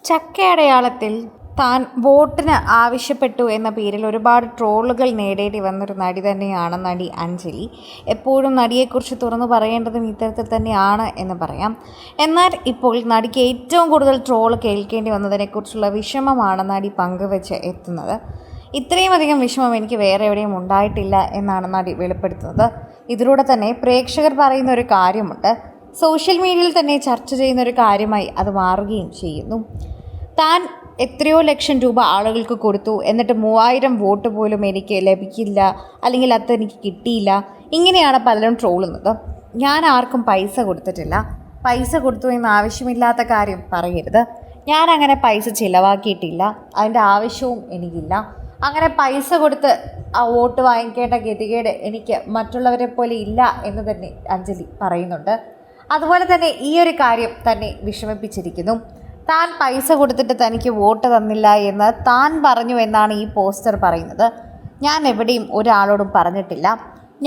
ചക്കയടയാളത്തിൽ താൻ വോട്ടിന് ആവശ്യപ്പെട്ടു എന്ന പേരിൽ ഒരുപാട് ട്രോളുകൾ നേടേണ്ടി വന്നൊരു നടി തന്നെയാണ് നടി അഞ്ജലി. എപ്പോഴും നടിയെക്കുറിച്ച് തുറന്നു പറയേണ്ടതും ഇത്തരത്തിൽ തന്നെയാണ് എന്ന് പറയാം. എന്നാൽ ഇപ്പോൾ നടിക്ക് ഏറ്റവും കൂടുതൽ ട്രോൾ കേൾക്കേണ്ടി വന്നതിനെക്കുറിച്ചുള്ള വിഷമമാണ് നടി പങ്കുവെച്ച് എത്തുന്നത്. ഇത്രയും അധികം വിഷമം എനിക്ക് വേറെ എവിടെയും ഉണ്ടായിട്ടില്ല എന്നാണ് നടി വെളിപ്പെടുത്തുന്നത്. ഇതിലൂടെ തന്നെ പ്രേക്ഷകർ പറയുന്ന ഒരു കാര്യമുണ്ട്. സോഷ്യൽ മീഡിയയിൽ തന്നെ ചർച്ച ചെയ്യുന്ന ഒരു കാര്യമായി അത് മാറുകയും ചെയ്യുന്നു. താൻ എത്രയോ ലക്ഷം രൂപ ആളുകൾക്ക് കൊടുത്തു, എന്നിട്ട് 3000 വോട്ട് പോലും എനിക്ക് ലഭിക്കില്ല, അല്ലെങ്കിൽ അതെനിക്ക് കിട്ടിയില്ല, ഇങ്ങനെയാണ് പലരും ട്രോളുന്നത്. ഞാൻ ആർക്കും പൈസ കൊടുത്തിട്ടില്ല. പൈസ കൊടുത്തു എന്ന് ആവശ്യമില്ലാത്ത കാര്യം പറയരുത്. ഞാൻ അങ്ങനെ പൈസ ചിലവാക്കിയിട്ടില്ല, അതിൻ്റെ ആവശ്യവും എനിക്കില്ല. അങ്ങനെ പൈസ കൊടുത്ത് ആ വോട്ട് വാങ്ങിക്കേണ്ട ഗതികേട് എനിക്ക് മറ്റുള്ളവരെ പോലെ ഇല്ല എന്ന് തന്നെ അഞ്ജലി പറയുന്നുണ്ട്. അതുപോലെ തന്നെ ഈ ഒരു കാര്യം തന്നെ വിഷമിപ്പിച്ചിരിക്കുന്നു. താൻ പൈസ കൊടുത്തിട്ട് തനിക്ക് വോട്ട് തന്നില്ല എന്ന് താൻ പറഞ്ഞു എന്നാണ് ഈ പോസ്റ്റർ പറയുന്നത്. ഞാൻ എവിടെയും ഒരാളോടും പറഞ്ഞിട്ടില്ല.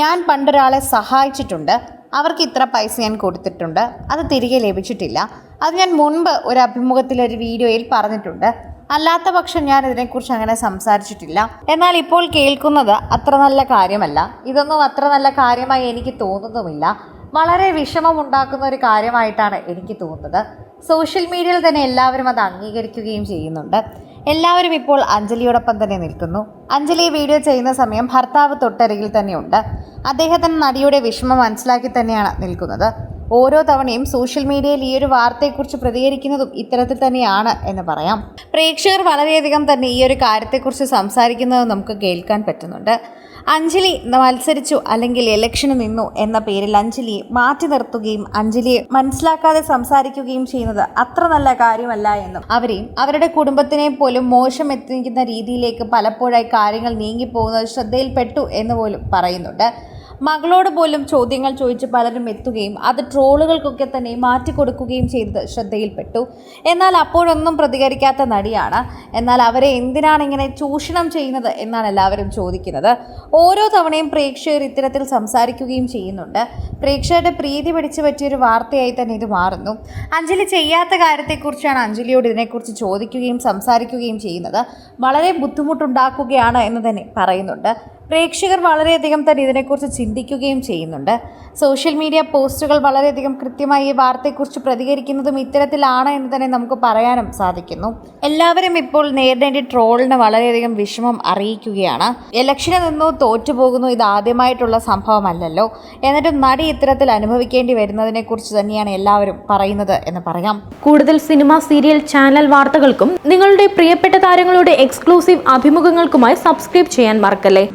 ഞാൻ പണ്ടൊരാളെ സഹായിച്ചിട്ടുണ്ട്, അവർക്ക് ഇത്ര പൈസ ഞാൻ കൊടുത്തിട്ടുണ്ട്, അത് തിരികെ ലഭിച്ചിട്ടില്ല. അത് ഞാൻ മുൻപ് ഒരു അഭിമുഖത്തിൽ ഒരു വീഡിയോയിൽ പറഞ്ഞിട്ടുണ്ട്. അല്ലാത്ത പക്ഷം ഞാൻ ഇതിനെക്കുറിച്ച് അങ്ങനെ സംസാരിച്ചിട്ടില്ല. എന്നാൽ ഇപ്പോൾ കേൾക്കുന്നത് അത്ര നല്ല കാര്യമല്ല. ഇതൊന്നും അത്ര നല്ല കാര്യമായി എനിക്ക് തോന്നുന്നുമില്ല. വളരെ വിഷമമുണ്ടാക്കുന്ന ഒരു കാര്യമായിട്ടാണ് എനിക്ക് തോന്നുന്നത്. സോഷ്യൽ മീഡിയയിൽ തന്നെ എല്ലാവരും അത് അംഗീകരിക്കുകയും ചെയ്യുന്നുണ്ട്. എല്ലാവരും ഇപ്പോൾ അഞ്ജലിയോടൊപ്പം തന്നെ നിൽക്കുന്നു. അഞ്ജലി വീഡിയോ ചെയ്യുന്ന സമയം ഭർത്താവ് തൊട്ടരികിൽ തന്നെയുണ്ട്. അദ്ദേഹത്തിന് നടിയുടെ വിഷമം മനസ്സിലാക്കി തന്നെയാണ് നിൽക്കുന്നത്. ഓരോ തവണയും സോഷ്യൽ മീഡിയയിൽ ഈ ഒരു വാർത്തയെക്കുറിച്ച് പ്രതികരിക്കുന്നതും ഇത്തരത്തിൽ തന്നെയാണ് എന്ന് പറയാം. പ്രേക്ഷകർ വളരെയധികം തന്നെ ഈ ഒരു കാര്യത്തെക്കുറിച്ച് സംസാരിക്കുന്നത് നമുക്ക് കേൾക്കാൻ പറ്റുന്നുണ്ട്. അഞ്ജലി മത്സരിച്ചു അല്ലെങ്കിൽ ഇലക്ഷന് നിന്നു എന്ന പേരിൽ അഞ്ജലിയെ മാറ്റി നിർത്തുകയും അഞ്ജലിയെ മനസ്സിലാക്കാതെ സംസാരിക്കുകയും ചെയ്യുന്നത് അത്ര നല്ല കാര്യമല്ല എന്നും അവരെയും അവരുടെ കുടുംബത്തിനെ പോലും മോശം എത്തിക്കുന്ന രീതിയിലേക്ക് പലപ്പോഴായി കാര്യങ്ങൾ നീങ്ങിപ്പോകുന്നത് ശ്രദ്ധയിൽപ്പെട്ടു എന്ന് പോലും പറയുന്നുണ്ട്. മകളോട് പോലും ചോദ്യങ്ങൾ ചോദിച്ച് പലരും എത്തുകയും അത് ട്രോളുകൾക്കൊക്കെ തന്നെ മാറ്റിക്കൊടുക്കുകയും ചെയ്തത് ശ്രദ്ധയിൽപ്പെട്ടു. എന്നാൽ അപ്പോഴൊന്നും പ്രതികരിക്കാത്ത നടിയാണ്. എന്നാൽ അവരെ എന്തിനാണ് ഇങ്ങനെ ചൂഷണം ചെയ്യുന്നത് എന്നാണ് എല്ലാവരും ചോദിക്കുന്നത്. ഓരോ തവണയും പ്രേക്ഷകർ ഇത്തരത്തിൽ സംസാരിക്കുകയും ചെയ്യുന്നുണ്ട്. പ്രേക്ഷകരുടെ പ്രീതി പിടിച്ചു പറ്റിയൊരു വാർത്തയായി തന്നെ ഇത് മാറുന്നു. അഞ്ജലി ചെയ്യാത്ത കാര്യത്തെക്കുറിച്ചാണ് അഞ്ജലിയോട് ഇതിനെക്കുറിച്ച് ചോദിക്കുകയും സംസാരിക്കുകയും ചെയ്യുന്നത്. വളരെ ബുദ്ധിമുട്ടുണ്ടാക്കുകയാണ് എന്ന് തന്നെ പറയുന്നുണ്ട്. പ്രേക്ഷകർ വളരെയധികം തന്നെ ഇതിനെക്കുറിച്ച് ചിന്തിക്കുകയും ചെയ്യുന്നുണ്ട്. സോഷ്യൽ മീഡിയ പോസ്റ്റുകൾ വളരെയധികം കൃത്യമായി ഈ വാർത്തയെക്കുറിച്ച് പ്രതികരിക്കുന്നതും ഇത്തരത്തിലാണ് എന്ന് തന്നെ നമുക്ക് പറയാനും സാധിക്കുന്നു. എല്ലാവരും ഇപ്പോൾ നേരിടേണ്ട ട്രോളിന് വളരെയധികം വിഷമം അറിയിക്കുകയാണ്. ഇലക്ഷന് നിന്നു തോറ്റുപോകുന്നു, ഇത് ആദ്യമായിട്ടുള്ള സംഭവമല്ലല്ലോ. എന്നിട്ടും നടി ഇത്തരത്തിൽ അനുഭവിക്കേണ്ടി വരുന്നതിനെക്കുറിച്ച് തന്നെയാണ് എല്ലാവരും പറയുന്നത് എന്ന് പറയാം. കൂടുതൽ സിനിമ, സീരിയൽ, ചാനൽ വാർത്തകൾക്കും നിങ്ങളുടെ പ്രിയപ്പെട്ട താരങ്ങളുടെ എക്സ്ക്ലൂസീവ് അഭിമുഖങ്ങൾക്കുമായി സബ്സ്ക്രൈബ് ചെയ്യാൻ മറക്കല്ലേ.